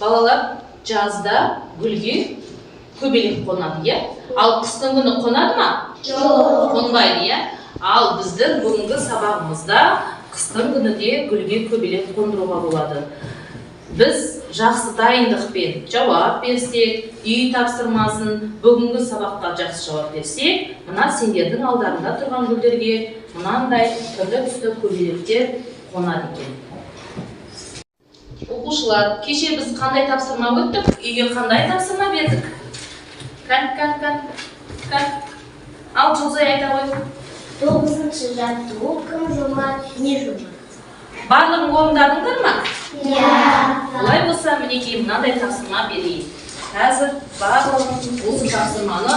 Балалар жазда гүлге көбелек қонады, иә? Ал қыстың күні қонады ма? Жоқ. Қонбайды, иә? Ал біздің бүгінгі сабағымызда қыстың күні де гүлге көбелек қондыруға болады. Біз жақсы дайындықпен жауап берсек, үй тапсырмасын бүгінгі сабаққа жақсы жауап берсек, мына сендердің алдарында тұрған гүлдерге мынандай түрлі түсті көбелектер қонады екен. Оқушылар, кеше біз қандай тапсырма өттік? Үйге қандай тапсырма бердік? Кән. Ал Жұлдызай айта ғой. 9-шы жаттығу кім жомарт, не жомарт? Барлығын орындадыңдар ма? Иә. Олай болса, мінекей мынандай тапсырма берейін. Қазір барлығын осы тапсырманы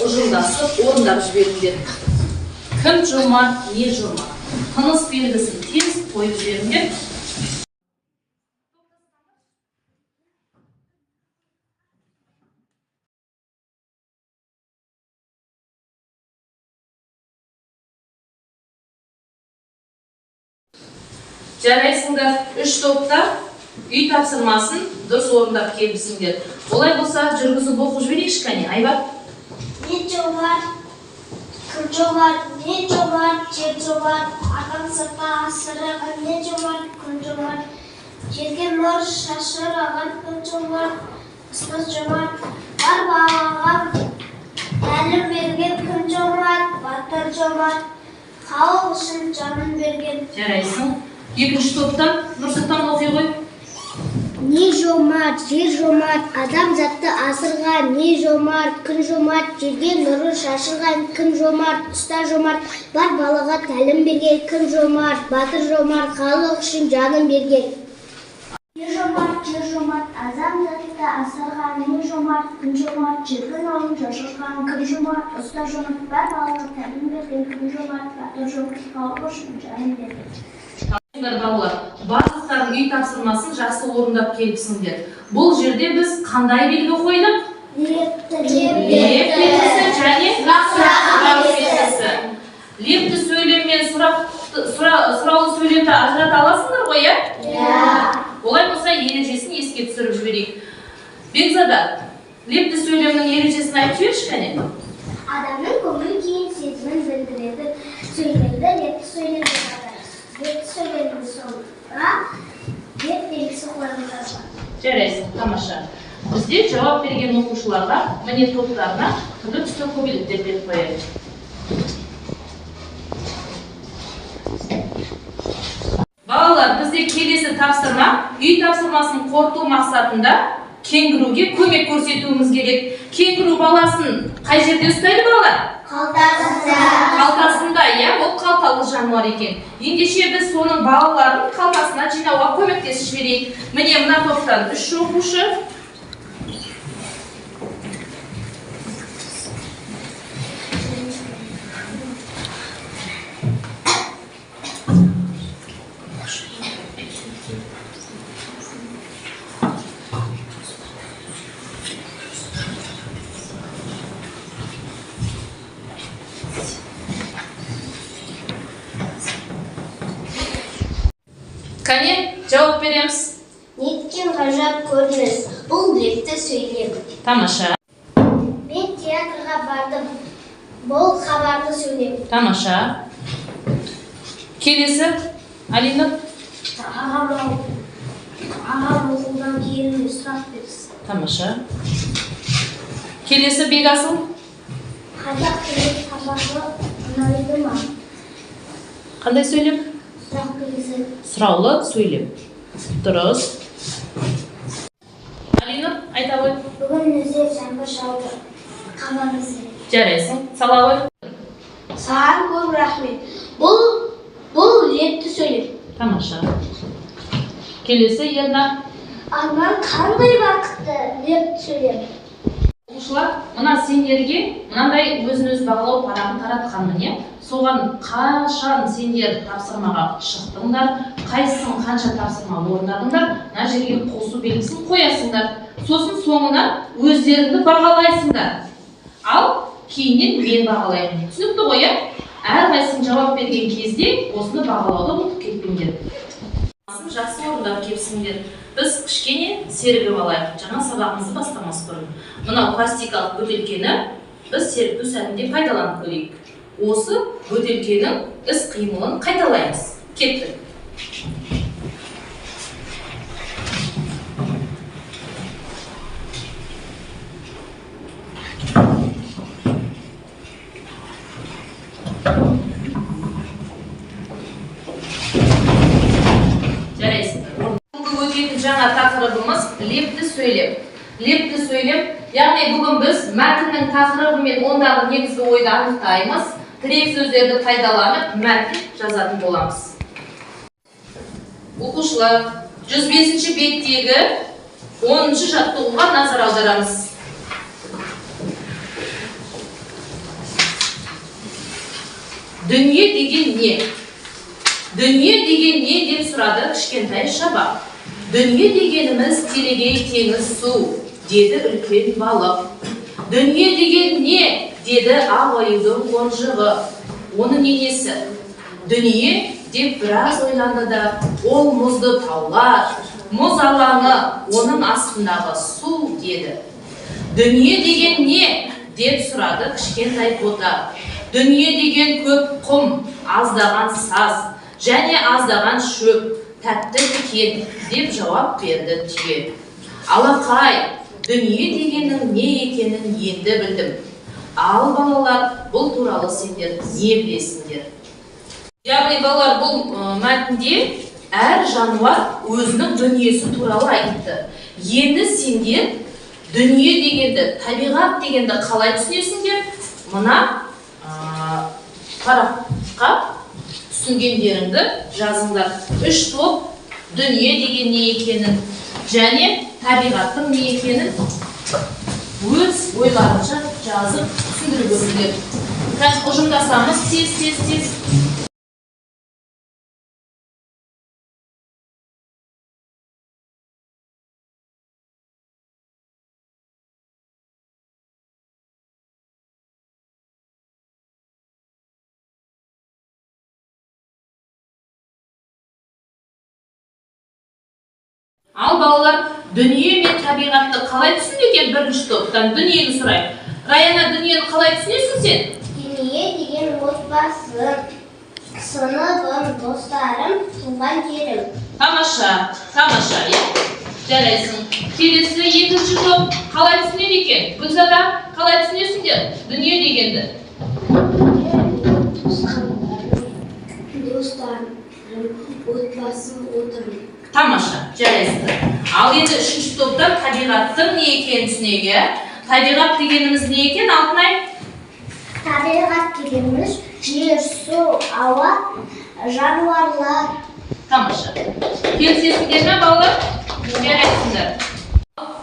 ұжымдасып орындап жіберіңдер. Кім жомарт, не жомарт? Тыныс белгісін тез қойып жіберіңдер. Жарайсыңдар, 3 топта үй тапсырмасын дұрыс орындап келіпсіңдер. Олай болса, жүргізіп оқып жіберейікші кәне, Айбат. Не жомарт, кім жомарт, не жомарт, жер жомарт, адам сыртқа асыраған, не жомарт, кім жомарт, жерге нұр шашыраған, кім жомарт, ұстаз жомарт, бар балаға тәлім берген, кім жомарт, батыр жомарт, халық үшін жанын берген. Жарайсың. 2-ші топтан Нұрсұлтан оқи ғой. Не жомарт, жер жомарт, адам затты асырған, не жомарт, күн жомарт, жерге нұры шашырған, кім жомарт, ұста жомарт, бар балаға тәлім берген, кім жомарт, батыр жомарт, халық үшін жанын берген. Не жомарт, жер жомарт, адам затты асырған, не жомарт, күн жомарт, жерге нұрын шашырған, кім жомарт, ұста жомарт, бар балаға тәлім берген, кім жомарт, батыр жомарт, халық үшін жанын берген. Балалар, барлықтардың үй тапсырмасын жақсы орындап келіпсіңдер. Бұл жерде біз қандай белгі қойдық? Леп белгісі және сұрақ белгісі. Лепті сөйлем мен сұраулы сөйлемді ажырата аласыңдар ғой, иә? Иә. Олай болса, ережесін еске түсіріп жіберейік. Бекзада, лепті сөйлемнің ережесін айтып жіберші кәне. Адамның көңіл күйін сезімін білдіреді. Сөйлемді лепті сөйлемді жатыр. Лепті сөйлемді соңға леп белгісі қойылған. Жарайсың, тамаша. Бізде жауап берген оқушыларға міне топтарына түрлі түсті көбелектер беріп қояйық. Балалар, бізде келесі тапсырма, үй тапсырмасын қорыту мақсатында кенгуруге көмек көрсетуіміз керек. Кенгуру баласын қай жерде ұстайды балалар? Қалтасында, иә, ол қалталы жануар екен. Ендеше біз соның балаларын қалтасына жинауға көмектесіп жіберейік. Міне мына топтан 3 оқушы. Кәне, жауап береміз. Неткен ғажап көрініс, бұл лепті сөйлем. Тамаша. Мен театрға бардым, бұл хабарды сөйлем. Тамаша. Келесі, Алина. Ағам оқудан кейін сұрақ берсін. Тамаша. Келесі, Бекасыл. Қазақ тілі сабағы ұнайды ма? Қандай сөйлем? Сұрақ берсін. Сұраулы сөйлем. Дұрыс. Алина, айта ғой. Бүгін нөсер жаңбыр жауды. Қабағыңыз. Жарайсың, сала ғой. Саған көп рахмет. Бұл лепті сөйлем. Тамаша. Келесі, Ерна. Арман қандай бақытты лепті сөйлем. Оқушылар, мына сендерге мынандай өзін-өз бағалау парағын таратқанмын, иә? Соған қашан сендер тапсырмаға шықтыңдар, қайсысын қанша тапсырма орындадыңдар, мына жерге қосу белгісін қоясыңдар. Сосын соңына өздеріңді бағалайсыңдар. Ал кейіннен мен бағалаймын. Түсінікті ғой, иә? Әрқайсың жауап берген кезде осыны бағалауды ұмытып кетпеңдер. Жақсы орындап келіпсіңдер. Біз кішкене серігіп алайық. Жаңа сабағымызды бастамас бұрын. Мынау пластикалық бөтелкені біз серпу сәтінде пайдаланып көрейік. Осы бөтелкенің іс қимылын қайталаймыз. Кеттік. Жаңа тақырыбымыз лепті сөйлем. Лепті сөйлем, яғни бүгін біз мәтіннің тақырыбы мен ондағы негізгі ойды анықтаймыз, тірек сөздерді пайдаланып мәтін жазатын боламыз. Оқушылар, 105-ші беттегі 10-ші жаттығуға назар аударамыз. Дүние деген не? Дүние деген не деп сұрады кішкентай шабақ. Дүние дегеніміз телегей теңіз су, деді үлкен балық. Дүние деген не? Деді ақ аюдың қонжығы. Оны ненесі? Дүние деп біраз ойланды да, ол мұзды таулар, мұз алаңы, оның астындағы су деді. Дүние деген не? Деп сұрады кішкентай бота. Дүние деген көп құм, аздаған саз, және аздаған шөп, тәтті кен деп жауап берді түйе. Алақай, дүние дегеннің не екенін енді білдім. Ал балалар, бұл туралы сендер не білесіңдер? Яғни балалар, бұл мәтінде әр жануар өзінің дүниесі туралы айтты. Енді сендер дүние дегенді, табиғат дегенді қалай түсінесіңдер? Мына параққа түсінгендеріңді жазыңдар. 3 топ дүние деген не екенін және табиғаттың не екенін өз ойларынша жазып түсіндіріп өтіңдер. Қазір ұжымдасамыз тез. Ал балалар, дүние мен табиғатты қалай түсінді екен бірінші топтан? Дүниені сұрайық. Раяна, дүниені қалай түсінесің сен? Дүние деген отбасым, сыныбым, достарым, туған жерім. Тамаша, жарайсың. Келесі екінші топ қалай түсінеді екен? Гүлзада, қалай түсінесіңдер дүние дегенді? Достарым, отбасым, отырым. Тамаша, жарайсыңдар. Ал енді үшінші топтан табиғаттың не екенін түсінеге. Табиғат дегеніміз не екен, Алтынай? Табиғат дегеніміз жер, су, ауа, жануарлар. Тамаша. Келісесіңдер ме, балалар? Жарайсыңдар.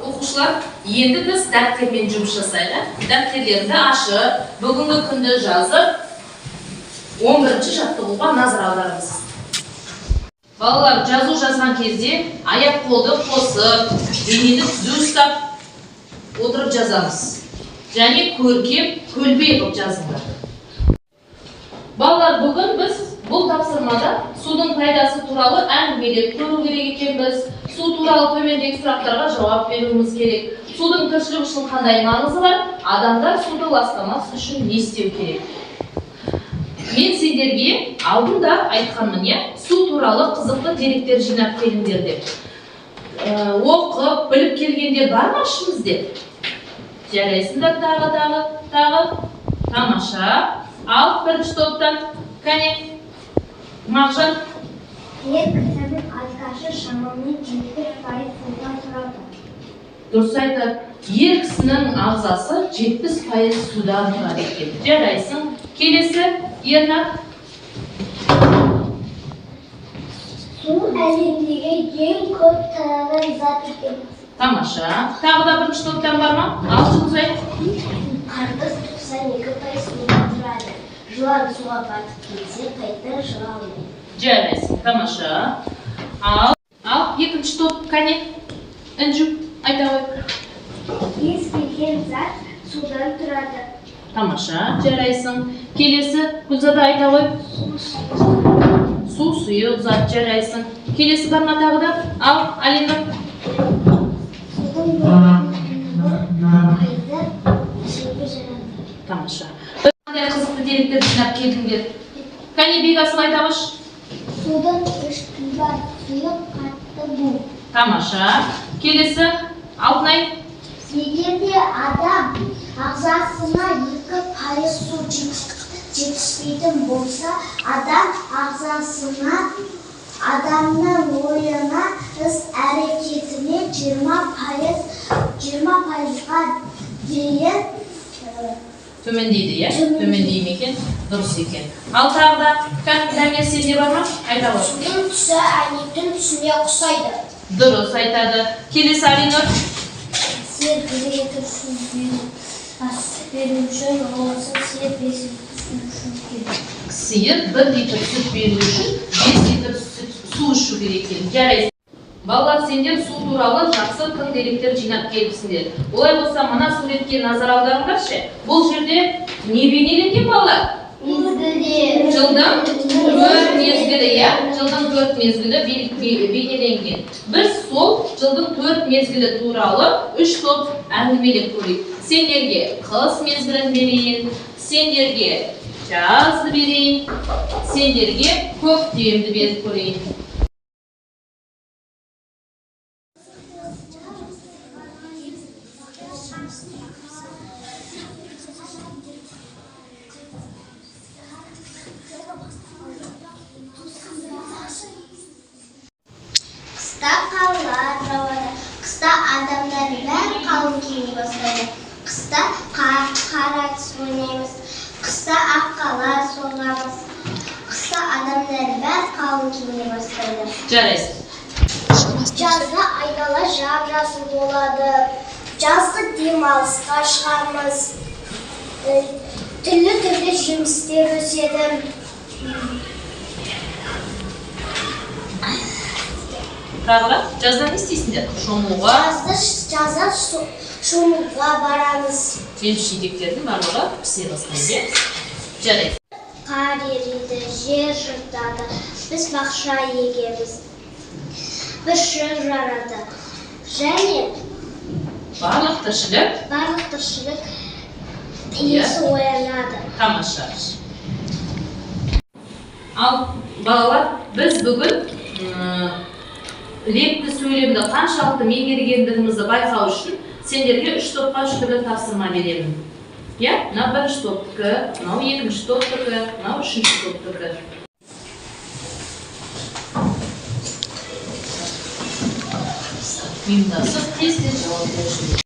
Оқушылар, енді біз дәптермен жұмыс жасайық. Дәптерлерді ашып, бүгінгі күнді жазып, 11-ші жаттығуға назар аударыңыз. Балалар, жазу жазған кезде аяқ қолды қосып, денені түзу ұстап отырып жазамыз. Және көркем, көлбей қылып жазыңдар. Балалар, бүгін біз бұл тапсырмада судың пайдасы туралы әңгімелеп көру керек екенбіз. Су туралы төмендегі сұрақтарға жауап беруіміз керек. Судың тіршілік үшін қандай маңызы бар? Адамдар суды ластамас үшін не істеу керек? Мен сендерге алдында айтқанмын, су туралы қызықты деректер жинап келіңдер деп. Оқып, біліп келгендер бар ма ішімізде? Жарайсыңдар тағы. Тамаша. Ал бірінші топтан, кәне, Мағжан. Ер кісінің алкашы шамамен 70% судан тұрады. Дұрыс айтады. Ер кісінің ағзасы 70% судан тұрады екен. Жарайсың. Келесі, Ернат. Су әлемдегі ең көп тараған зат екен. Тамаша. Тағы да бірінші топтан бар ма? Ал Жұлдызай. Қарбыз 92% судан тұрады. Жылан суға батып кетсе, қайта шыға алмайды. Жарайсың. Тамаша. Ал екінші топ, кәне. Інжу, айта ғой. Кез келген зат судан тұрады. Тамаша, жарайсың. Келесі, Гүлзада айта ғой. Су сұйық зат, жарайсың. Келесі бар ма тағы да? Ал, Алина. Тамаша. Қандай қызықты деректер жинап келдіңдер? Кәне Бекасыл айта қойшы. Судан 3 тіл бар, сұйық, қатты, бу. Тамаша. Келесі Алтынай. Егер де адам ағзасына 2% су жетіспейтін болса, адам ағзасына, адамның ойына, іс-әрекетіне 20%-ға дейін Төмендейді, иә? Төмендей ме екен? Дұрыс екен. Ал тағы да Дәмер сенде бар ма? Айта қойшы. судың түсі әйнектің түсіне ұқсайды. Дұрыс айтады. Келесі Алинұр. Сиыр 1-2 сүт беру үшін, оласы сиыр 5 литр сүт керек. Сиыр 1 литр сүт беру үшін 5 литр су ішу керек екен. Жарайсың. Балалар, сендер су туралы жақсы тың деректер жинап келіпсіңдер. Олай болса, мына суретке назар аударыңдаршы. Бұл жерде не бейнеленген балалар? Жылдың 4 мезгілі, иә? Жылдың 4 мезгілі бейнеленген. Біз сол жылдың 4 мезгілі туралы 3 топ әңгімелеп көрейік. Сендерге қыс мезгілін берейін, сендерге жазды берейін, сендерге көктемді беріп көрейін. Қыста қарлар жауады, қыста адамдар бәрі қалың киіне бастайды. Қыста қара түс ойнаймыз, қыста аққала соғамыз. Қыста адамдар бәрі қалың киіне бастайды. Жарайсың. Жазда айдала жап-жасыл болады. Жазғы демалысқа шығамыз. Түрлі жемістер өседі. Тағы жазда не істейсіңдер? Шомылуға. Жазда шомылуға барамыз. Жеміс-жидектердің барлығы пісе бастайды. Жарайсың. Қар ериді, жер жыртады, біз бақша егеміз. Бір шыр жарады. Және Барлық тіршілік иесі оянады. Тамаша. Ал балалар, біз бүгін лекті сөйлемді қаншалықты меңгергендігімізді байқау үшін сендерге 3 топқа 3 түрлі тапсырма беремін. Иә, мына 1-ші топтікі, мынау 2-ші топтікі, мынау 3-ші топтікі. Ұйымдасып тез-тез жауап беріңдер.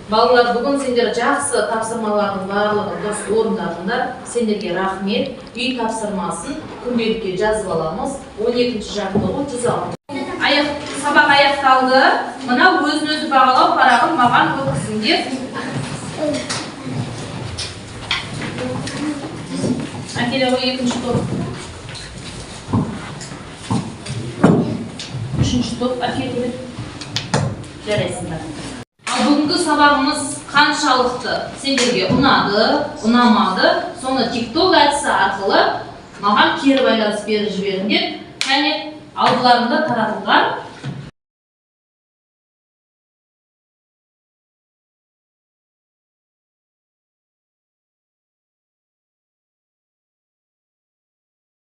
Балалар, бүгін сендер жақсы тапсырмалардың барлығын дұрыс орындадыңдар. Сендерге рахмет. Үй тапсырмасын күнделікке жазып аламыз. 12-ші жаттығу 106. Сабақ аяқталды. Мына өзін-өзі бағалау парағын маған өткізіңдер. Әкеле ғой 2-ші топ. 3-ші топ әкеле. Жарайсыңдар. Бүгінгі сабағымыз қаншалықты сендерге ұнады, ұнамады, соны TikTok әдісі арқылы маған кері байланыс беріп жіберіңдер. Және алдыларында таратылған